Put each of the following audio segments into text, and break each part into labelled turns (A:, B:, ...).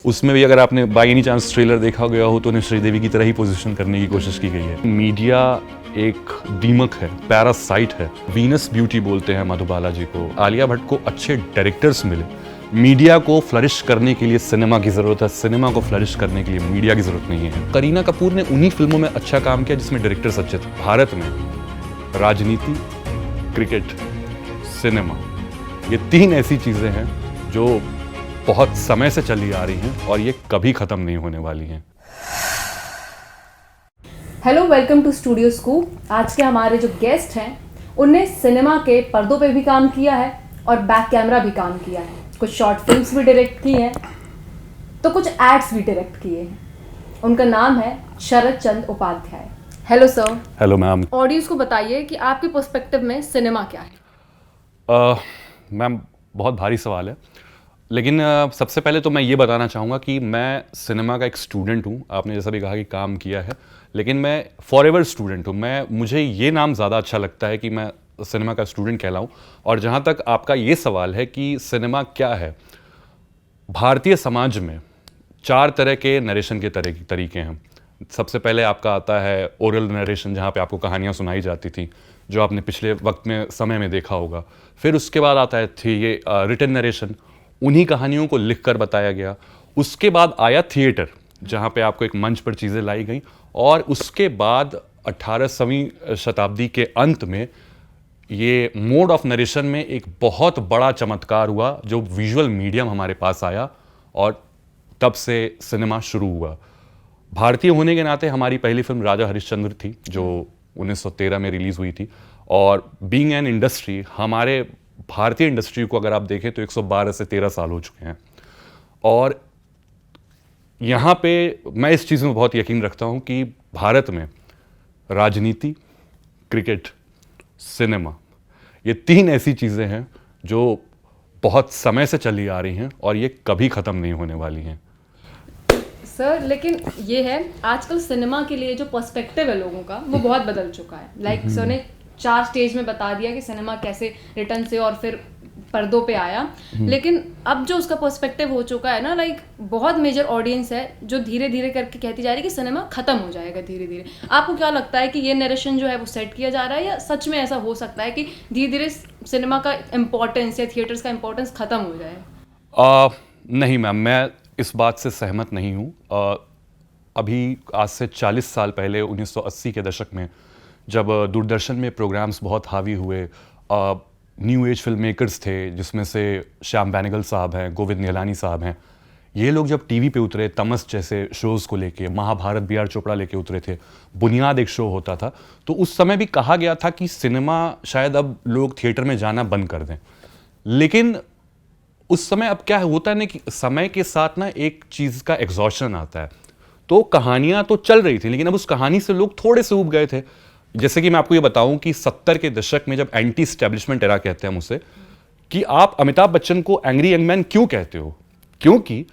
A: उसमें भी अगर आपने बाई एनी चांस ट्रेलर देखा गया हो तो उन्हें श्रीदेवी की तरह ही पोजीशन करने की कोशिश की गई है। मीडिया एक दीमक है, पैरासाइट है। वीनस ब्यूटी बोलते हैं मधुबाला जी को। आलिया भट्ट को अच्छे डायरेक्टर्स मिले। मीडिया को फ्लरिश करने के लिए सिनेमा की जरूरत है, सिनेमा को फ्लरिश करने के लिए मीडिया की जरूरत नहीं है। करीना कपूर ने उन्हीं फिल्मों में अच्छा काम किया जिसमें डायरेक्टर्स अच्छे थे। भारत में राजनीति, क्रिकेट, सिनेमा, ये तीन ऐसी चीजें हैं जो बहुत समय से चली आ रही हैं और ये कभी खत्म नहीं होने वाली हैं।
B: Hello, welcome to studio scoop. आज के हमारे जो गेस्ट हैं उनने सिनेमा के पर्दों पे भी काम किया है और बैक कैमरा भी काम किया है। कुछ शॉर्ट फिल्म्स भी डायरेक्ट की हैं तो कुछ एड्स भी डायरेक्ट किए हैं। उनका नाम है Sharad Chandra Upadhyay. Hello sir.
A: Hello ma'am.
B: Audience को बताइए कि आपके पर्सपेक्टिव में सिनेमा क्या है।
A: मैम, बहुत भारी सवाल है, लेकिन सबसे पहले तो मैं ये बताना चाहूँगा कि मैं सिनेमा का एक स्टूडेंट हूँ। आपने जैसा भी कहा कि काम किया है, लेकिन मैं फॉरएवर स्टूडेंट हूँ। मुझे ये नाम ज़्यादा अच्छा लगता है कि मैं सिनेमा का स्टूडेंट कहलाऊँ। और जहाँ तक आपका ये सवाल है कि सिनेमा क्या है, भारतीय समाज में 4 तरह के नरेशन के तरीके हैं। सबसे पहले आपका आता है ओरल नरेशन, जहाँ पे आपको कहानियाँ सुनाई जाती थी, जो आपने पिछले वक्त में समय में देखा होगा। फिर उसके बाद आता है ये रिटन नरेशन, उन्हीं कहानियों को लिखकर बताया गया। उसके बाद आया थिएटर, जहाँ पे आपको एक मंच पर चीज़ें लाई गई। और उसके बाद 18वीं शताब्दी के अंत में ये मोड ऑफ नरेशन में एक बहुत बड़ा चमत्कार हुआ, जो विजुअल मीडियम हमारे पास आया और तब से सिनेमा शुरू हुआ। भारतीय होने के नाते हमारी पहली फिल्म राजा हरिश्चंद्र थी, जो 1913 में रिलीज़ हुई थी। और बीइंग एन इंडस्ट्री, हमारे भारतीय इंडस्ट्री को अगर आप देखें तो 112 से 13 साल हो चुके हैं। और यहाँ पे मैं इस चीज़ में बहुत यकीन रखता हूँ कि भारत में राजनीति, क्रिकेट, सिनेमा, ये तीन ऐसी चीज़ें हैं जो बहुत समय से चली आ रही हैं और ये कभी ख़त्म नहीं होने वाली हैं।
B: सर, लेकिन ये है आजकल सिनेमा के लिए जो पर्सपेक्टिव है लोगों का वो बहुत बदल चुका है। लाइक सर ने 4 स्टेज में बता दिया कि सिनेमा कैसे रिटर्न से और फिर पर्दों पे आया। लेकिन अब जो उसका पर्सपेक्टिव हो चुका है ना, लाइक बहुत मेजर ऑडियंस है जो धीरे धीरे करके कहती जा रही है कि सिनेमा खत्म हो जाएगा धीरे धीरे। आपको क्या लगता है कि ये नरेशन जो है वो सेट किया जा रहा है, या सच में ऐसा हो सकता है कि धीरे धीरे सिनेमा का इम्पोर्टेंस या थिएटर्स का इम्पोर्टेंस खत्म हो जाए?
A: नहीं मैम, मैं इस बात से सहमत नहीं हूँ। अभी आज से 40 साल पहले 1980 के दशक में जब दूरदर्शन में प्रोग्राम्स बहुत हावी हुए, न्यू एज फिल्म मेकर्स थे, जिसमें से श्याम बेनेगल साहब हैं, गोविंद निहलानी साहब हैं, ये लोग जब टीवी पे उतरे, तमस जैसे शोज़ को लेके, महाभारत बी आर चोपड़ा लेके उतरे थे, बुनियाद एक शो होता था, तो उस समय भी कहा गया था कि सिनेमा शायद अब लोग थिएटर में जाना बंद कर दें। लेकिन उस समय अब क्या होता है ना कि समय के साथ ना एक चीज़ का एग्जॉशन आता है। तो कहानियाँ तो चल रही थी, लेकिन अब उस कहानी से लोग थोड़े से ऊब गए थे। जैसे कि मैं आपको ये बताऊं कि 70 के दशक में जब एंटी स्टैब्लिशमेंट एरा कहते हैं हम उसे, कि आप अमिताभ बच्चन को एंग्री यंग मैन क्यों कहते हो, क्योंकि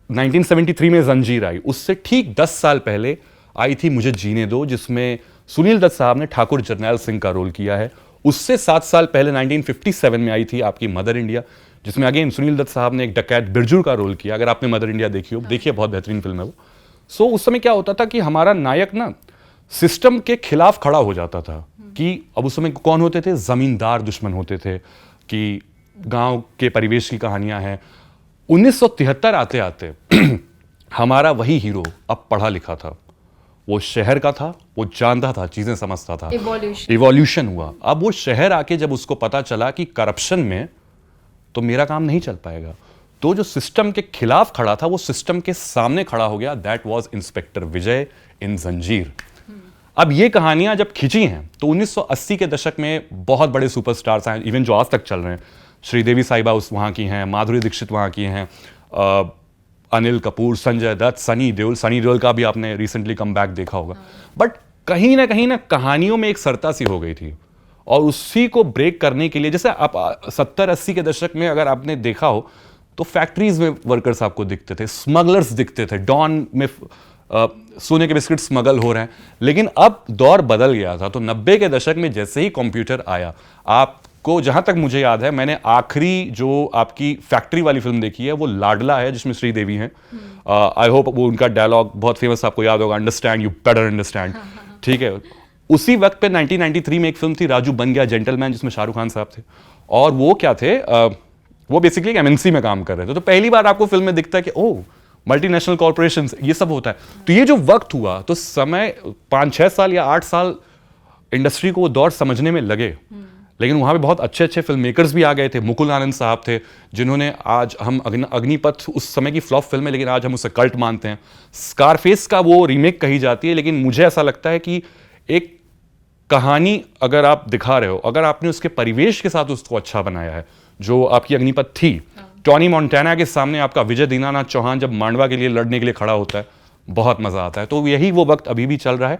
A: 1973 में जंजीर आई, उससे ठीक 10 साल पहले आई थी मुझे जीने दो, जिसमें सुनील दत्त साहब ने ठाकुर जरनैल सिंह का रोल किया है। उससे 7 साल पहले 1957 में आई थी आपकी मदर इंडिया, जिसमें अगेन सुनील दत्त साहब ने एक डकैत बिरजू का रोल किया। अगर आपने मदर इंडिया देखी हो, देखिए, बहुत बेहतरीन फिल्म है वो। सो उस समय क्या होता था कि हमारा नायक ना सिस्टम के खिलाफ खड़ा हो जाता था। कि अब उस समय कौन होते थे? जमींदार दुश्मन होते थे, कि गांव के परिवेश की कहानियां हैं। 1973 आते आते हमारा वही हीरो अब पढ़ा लिखा था, वो शहर का था, वो जानता था, चीजें समझता था, इवोल्यूशन हुआ। अब वो शहर आके जब उसको पता चला कि करप्शन में तो मेरा काम नहीं चल पाएगा, तो जो सिस्टम के खिलाफ खड़ा था वो सिस्टम के सामने खड़ा हो गया। दैट वाज इंस्पेक्टर विजय इन जंजीर। अब ये कहानियां जब खिंची हैं तो 1980 के दशक में बहुत बड़े सुपरस्टार्स आए, इवन जो आज तक चल रहे हैं। श्रीदेवी साहिबा उस वहाँ की हैं, माधुरी दीक्षित वहाँ की हैं, अनिल कपूर, संजय दत्त, सनी देओल का भी आपने रिसेंटली कम बैक देखा होगा। बट कहीं ना कहानियों में एक सरता सी हो गई थी, और उसी को ब्रेक करने के लिए, जैसे आप 70-80 के दशक में अगर आपने देखा हो तो फैक्ट्रीज में वर्कर्स आपको दिखते थे, स्मगलर्स दिखते थे, डॉन में सोने के बिस्किट स्मगल हो रहे हैं। लेकिन अब दौर बदल गया था। तो 90 के दशक में जैसे ही कंप्यूटर आया, आप उसको जहाँ तक मुझे याद है, मैंने आखिरी जो आपकी फैक्ट्री वाली फिल्म देखी है वो लाडला है, जिसमें श्रीदेवी हैं। आई होप वो उनका डायलॉग बहुत फेमस आपको याद होगा, अंडरस्टैंड यू बेटर अंडरस्टैंड, ठीक है। उसी वक्त पे 1993 में एक फिल्म थी राजू बन गया जेंटलमैन, जिसमें शाहरुख खान साहब थे, और वो क्या थे, वो बेसिकली एक एमएनसी में काम कर रहे थे। तो पहली बार आपको फिल्म में दिखता है कि ओह मल्टीनेशनल कॉर्पोरेशंस, ये सब होता है। तो ये जो वक्त हुआ, तो समय 5-6 साल या 8 साल इंडस्ट्री को वो दौर समझने में लगे, लेकिन वहाँ पे बहुत अच्छे अच्छे फिल्म मेकर्स भी आ गए थे। मुकुल आनंद साहब थे, जिन्होंने आज हम अग्निपथ उस समय की फ्लॉप फिल्म है, लेकिन आज हम उसे कल्ट मानते हैं। स्कारफेस का वो रीमेक कही जाती है, लेकिन मुझे ऐसा लगता है कि एक कहानी अगर आप दिखा रहे हो, अगर आपने उसके परिवेश के साथ उसको अच्छा बनाया है, जो आपकी अग्निपथ थी, टॉनी मोंटाना के सामने आपका विजय दीनानाथ चौहान जब मांडवा के लिए लड़ने के लिए खड़ा होता है, बहुत मजा आता है। तो यही वो वक्त अभी भी चल रहा है,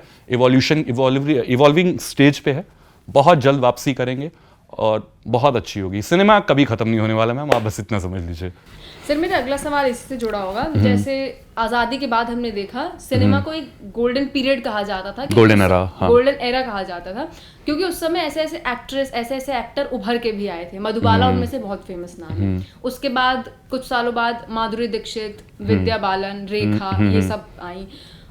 A: इवॉल्विंग स्टेज पे है, बहुत जल्द वापसी करेंगे और बहुत अच्छी होगी। सिनेमा कभी खत्म नहीं होने वाला मैम, आप बस इतना समझ लीजिए।
B: सर मेरा अगला सवाल इसी से जुड़ा होगा, जैसे आज़ादी के बाद हमने देखा सिनेमा को एक गोल्डन पीरियड कहा जाता था,
A: गोल्डन एरा, हाँ।
B: गोल्डन एरा कहा जाता था, क्योंकि उस समय ऐसे ऐसे एक्ट्रेस, ऐसे ऐसे एक्टर उभर के भी आए थे। मधुबाला उनमें से बहुत फेमस नाम है। उसके बाद कुछ सालों बाद माधुरी दीक्षित, विद्या बालन, रेखा, ये सब आई।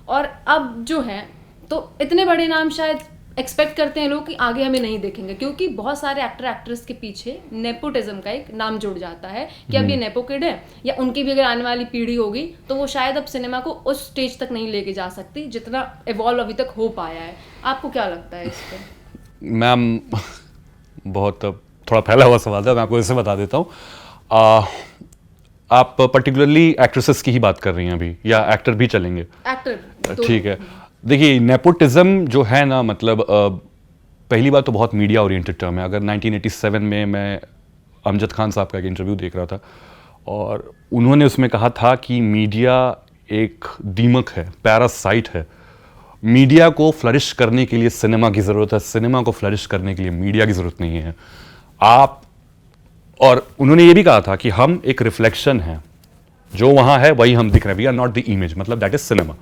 B: और अब जो है तो इतने बड़े नाम शायद एक्सपेक्ट करते हैं लोग कि आगे हमें नहीं देखेंगे, क्योंकि बहुत सारे एक्टर एक्ट्रेस के पीछे नेपोटिज्म का एक नाम जुड़ जाता है कि अब ये नेपो किड है, या उनकी भी अगर आने वाली पीढ़ी होगी तो वो शायद अब सिनेमा को उस स्टेज तक नहीं लेके जा सकती जितना इवॉल्व अभी तक हो पाया है। आपको क्या लगता है इस पर?
A: मैम बहुत थोड़ा फैला हुआ सवाल है, मैं आपको ऐसे बता देता हूँ। आप पर्टिकुलरली एक्ट्रेसेस की ही बात कर रही हैं अभी, या एक्टर भी चलेंगे?
B: एक्टर
A: ठीक है। देखिए, नेपोटिज्म जो है ना, मतलब पहली बात तो बहुत मीडिया ओरिएंटेड टर्म है। अगर 1987 में मैं अमजद खान साहब का एक इंटरव्यू देख रहा था, और उन्होंने उसमें कहा था कि मीडिया एक दीमक है, पैरासाइट है। मीडिया को फ्लरिश करने के लिए सिनेमा की ज़रूरत है, सिनेमा को फ्लरिश करने के लिए मीडिया की ज़रूरत नहीं है। और उन्होंने ये भी कहा था कि हम एक रिफ्लेक्शन है, जो वहाँ है वही हम दिख रहे हैं, we are not the image, मतलब दैट इज सिनेमा।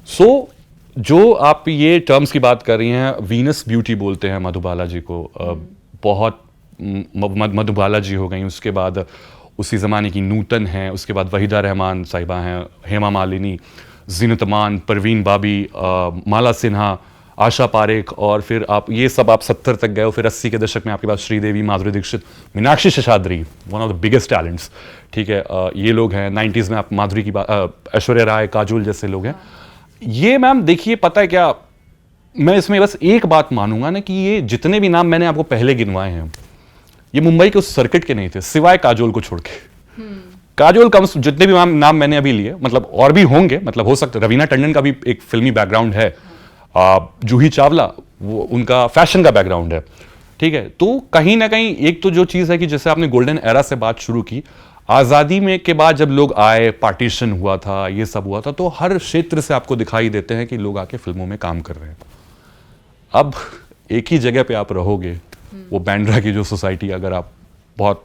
A: सो जो आप ये टर्म्स की बात कर रही हैं, वीनस ब्यूटी बोलते हैं मधुबाला जी को, बहुत मधुबाला जी हो गई, उसके बाद उसी ज़माने की नूतन हैं, उसके बाद वहीदा रहमान साहिबा हैं, हेमा मालिनी, जीनत अमान, परवीन बाबी, माला सिन्हा, आशा पारेख, और फिर आप ये सब आप 70 तक गए हो, फिर 80 के दशक में आपके पास Sridevi, Madhuri Dixit, Meenakshi Seshadri, one of the biggest talents, ठीक है, ये लोग हैं। 90s में आप माधुरी की बात, ऐश्वर्या राय, काजोल जैसे लोग हैं। ये मैम देखिए, पता है क्या, मैं इसमें बस एक बात मानूंगा ना, कि ये जितने भी नाम मैंने आपको पहले गिनवाए हैं, ये मुंबई के उस सर्किट के नहीं थे, सिवाय काजोल को छोड़ के। काजोल कम, जितने भी नाम मैंने अभी लिए, मतलब और भी होंगे, मतलब हो सकता है, रवीना टंडन का भी एक फिल्मी बैकग्राउंड है, जूही चावला, वो उनका फैशन का बैकग्राउंड है, ठीक है। तो कहीं ना कहीं एक तो जो चीज़ है कि जैसे आपने गोल्डन एरा से बात शुरू की, आज़ादी में के बाद जब लोग आए, पार्टीशन हुआ था, ये सब हुआ था, तो हर क्षेत्र से आपको दिखाई देते हैं कि लोग आके फिल्मों में काम कर रहे हैं। अब एक ही जगह पे आप रहोगे, वो बैंड्रा की जो सोसाइटी, अगर आप बहुत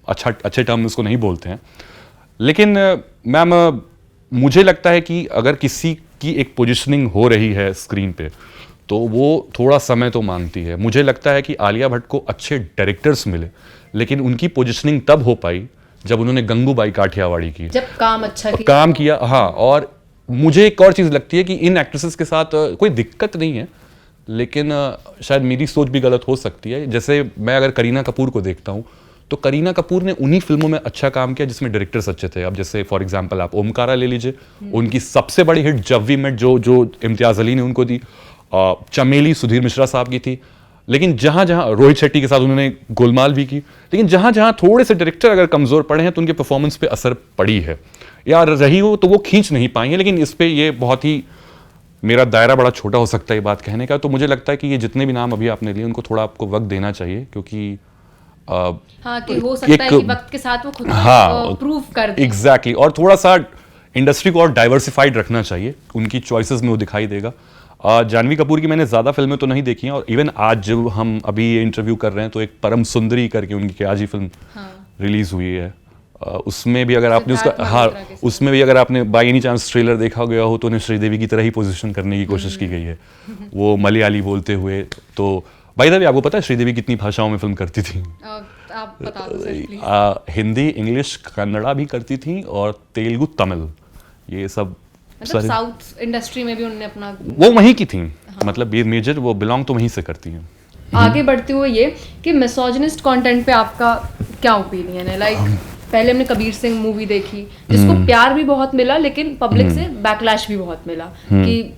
A: अच्छे टर्म उसको नहीं बोलते हैं, लेकिन मैम मुझे लगता है कि अगर किसी की एक पोजिशनिंग हो रही है स्क्रीन पे, तो वो थोड़ा समय तो मांगती है। मुझे लगता है कि आलिया भट्ट को अच्छे डायरेक्टर्स मिले, लेकिन उनकी पोजिशनिंग तब हो पाई जब उन्होंने गंगूबाई काठियावाड़ी की,
B: जब काम अच्छा
A: किया। हाँ, और मुझे एक और चीज़ लगती है कि इन एक्ट्रेसेस के साथ कोई दिक्कत नहीं है, लेकिन शायद मेरी सोच भी गलत हो सकती है। जैसे मैं अगर करीना कपूर को देखता हूँ, तो करीना कपूर ने उन्हीं फिल्मों में अच्छा काम किया जिसमें डायरेक्टर्स अच्छे थे। अब जैसे फॉर एग्जांपल आप ओमकारा ले लीजिए, उनकी सबसे बड़ी हिट जब वी मेट, जो इम्तियाज़ अली ने उनको दी, चमेली सुधीर मिश्रा साहब की थी, लेकिन जहाँ जहाँ रोहित शेट्टी के साथ उन्होंने गोलमाल भी की, लेकिन जहाँ जहाँ थोड़े से डायरेक्टर अगर कमज़ोर पड़े हैं तो उनके परफॉर्मेंस पे असर पड़ी है, या रही हो तो वो खींच नहीं पाई है। लेकिन इस पर ये बहुत ही, मेरा दायरा बड़ा छोटा हो सकता है ये बात कहने का। तो मुझे लगता है कि ये जितने भी नाम अभी आपने लिए, उनको थोड़ा आपको वक्त देना चाहिए, क्योंकि
B: हाँ, कि हो सकता है कि वक्त के साथ वो खुद प्रूव कर दे।
A: एग्जैक्टली, और थोड़ा सा इंडस्ट्री को और डाइवर्सिफाइड रखना चाहिए, उनकी चॉइसेस में वो दिखाई देगा। जानवी कपूर की मैंने ज़्यादा फिल्में तो नहीं देखी हैं, और इवन आज जब हम अभी ये इंटरव्यू कर रहे हैं तो एक परम सुंदरी करके उनकी आज ही फिल्म रिलीज हुई है, उसमें भी अगर आपने उसका, हाँ, उसमें भी अगर आपने बाई एनी चांस ट्रेलर देखा गया हो, तो उन्हें श्रीदेवी की तरह ही पोजीशन करने की कोशिश की गई है, वो मलयाली बोलते हुए। तो भाई साहब आपको पता है श्रीदेवी कितनी भाषाओं में फिल्म करती थी?
B: आप बता दो sir please.
A: Hindi, English, Kannada भी करती थी और तेलुगु, तमिल, ये सब
B: मतलब साउथ इंडस्ट्री में भी उन्होंने अपना
A: वो वहीं की थी। मतलब ये मेजर वो बिलोंग तो वहीं से करती हैं।
B: आगे बढ़ते हुए ये कि मिसोजिनिस्ट कंटेंट पे आपका क्या ओपिनियन है? लाइक पहले हमने कबीर सिंह मूवी देखी जिसको प्यार भी बहुत मिला लेकिन पब्लिक से बैकलैश भी बहुत मिला कि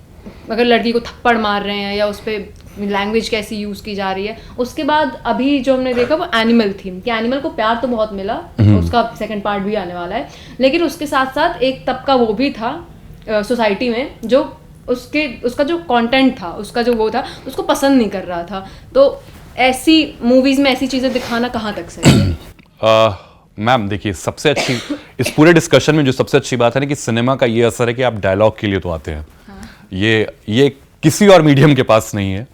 B: अगर लड़की को थप्पड़ मार रहे हैं या उस पर लैंग्वेज कैसी यूज़ की जा रही है। उसके बाद अभी जो हमने देखा वो एनिमल थी कि एनिमल को प्यार तो बहुत मिला, उसका सेकंड पार्ट भी आने वाला है, लेकिन उसके साथ साथ एक तबका वो भी था सोसाइटी में जो उसका जो कंटेंट था, उसका जो वो था, उसको पसंद नहीं कर रहा था। तो ऐसी मूवीज में ऐसी चीजें दिखाना कहाँ तक सही है?
A: मैम देखिए, सबसे अच्छी इस पूरे डिस्कशन में जो सबसे अच्छी बात है ना कि सिनेमा का ये असर है कि आप डायलॉग के लिए तो आते हैं। ये किसी और मीडियम के पास नहीं है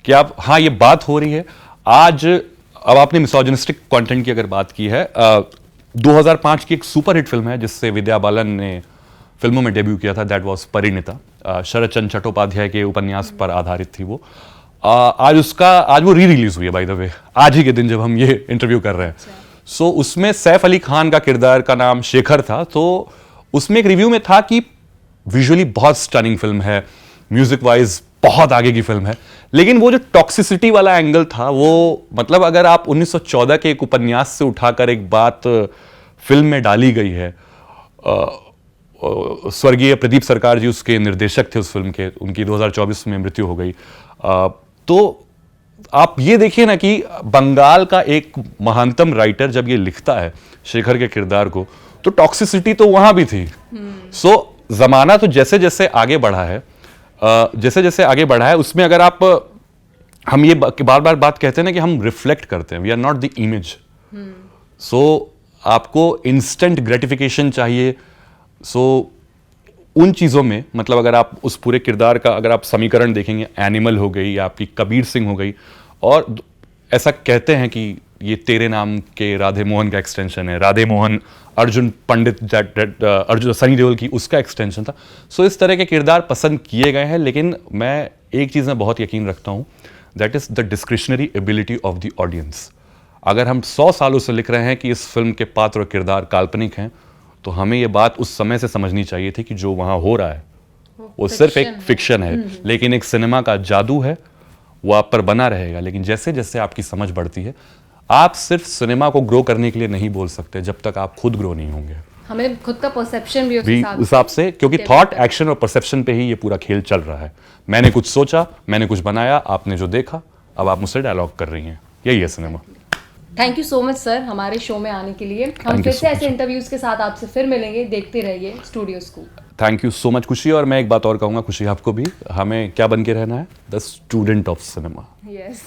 A: कि आप, हाँ ये बात हो रही है आज। अब आपने मिसोजिनिस्टिक कंटेंट की अगर बात की है, 2005 की एक सुपरहिट फिल्म है जिससे विद्या बालन ने फिल्मों में डेब्यू किया था, दैट वाज परिणीता। शरद चंद्र चट्टोपाध्याय के उपन्यास पर आधारित थी वो। आज वो री रिलीज हुई है बाय द वे, आज ही के दिन जब हम ये इंटरव्यू कर रहे हैं। सो उसमें सैफ अली खान का किरदार का नाम शेखर था। तो उसमें एक रिव्यू में था कि विजुअली बहुत स्टनिंग फिल्म है, म्यूजिक वाइज बहुत आगे की फिल्म है, लेकिन वो जो टॉक्सिसिटी वाला एंगल था वो, मतलब अगर आप 1914 के एक उपन्यास से उठाकर एक बात फिल्म में डाली गई है, स्वर्गीय प्रदीप सरकार जी उसके निर्देशक थे उस फिल्म के, उनकी 2024 में मृत्यु हो गई। तो आप ये देखिए ना कि बंगाल का एक महानतम राइटर जब ये लिखता है शेखर के किरदार को, तो टॉक्सिसिटी तो वहां भी थी। सो जमाना तो जैसे जैसे आगे बढ़ा है, उसमें अगर आप, हम ये बार बार बात कहते हैं ना कि हम रिफ्लेक्ट करते हैं, we are not the image. So आपको इंस्टेंट ग्रेटिफिकेशन चाहिए। सो उन चीज़ों में, मतलब अगर आप उस पूरे किरदार का अगर आप समीकरण देखेंगे, एनिमल हो गई या आपकी कबीर सिंह हो गई, और ऐसा कहते हैं कि ये तेरे नाम के राधे मोहन का एक्सटेंशन है, राधे मोहन अर्जुन पंडित, अर्जुन सनी देओल की उसका एक्सटेंशन था। सो इस तरह के किरदार पसंद किए गए हैं, लेकिन मैं एक चीज़ में बहुत यकीन रखता हूँ, that is the discretionary ability of the audience. अगर हम 100 सालों से लिख रहे हैं कि इस फिल्म के पात्र और किरदार काल्पनिक हैं, तो हमें ये बात उस समय से समझनी चाहिए थी कि जो वहाँ हो रहा है वो सिर्फ एक फिक्शन है, लेकिन एक सिनेमा का जादू है, वो आप पर बना रहेगा। लेकिन जैसे जैसे आपकी समझ बढ़ती है, आप सिर्फ सिनेमा को ग्रो करने के लिए नहीं बोल सकते जब तक आप खुद ग्रो नहीं होंगे।
B: हमें खुद का परसेप्शन भी उस
A: हिसाब से, क्योंकि थॉट, एक्शन और परसेप्शन पे ही ये पूरा खेल चल रहा है। मैंने कुछ सोचा, मैंने कुछ बनाया, आपने जो देखा, अब आप मुझसे डायलॉग कर रही हैं, यही है cinema.
B: Thank you so much sir हमारे शो में आने के लिए। हम फिर से ऐसे इंटरव्यूज के साथ आपसे फिर मिलेंगे। देखते रहिए studio scoop.
A: Thank you so much खुशी। और मैं एक बात और कहूँगा खुशी, आपको भी, हमें क्या बन के रहना है? The student of cinema.
B: Yes.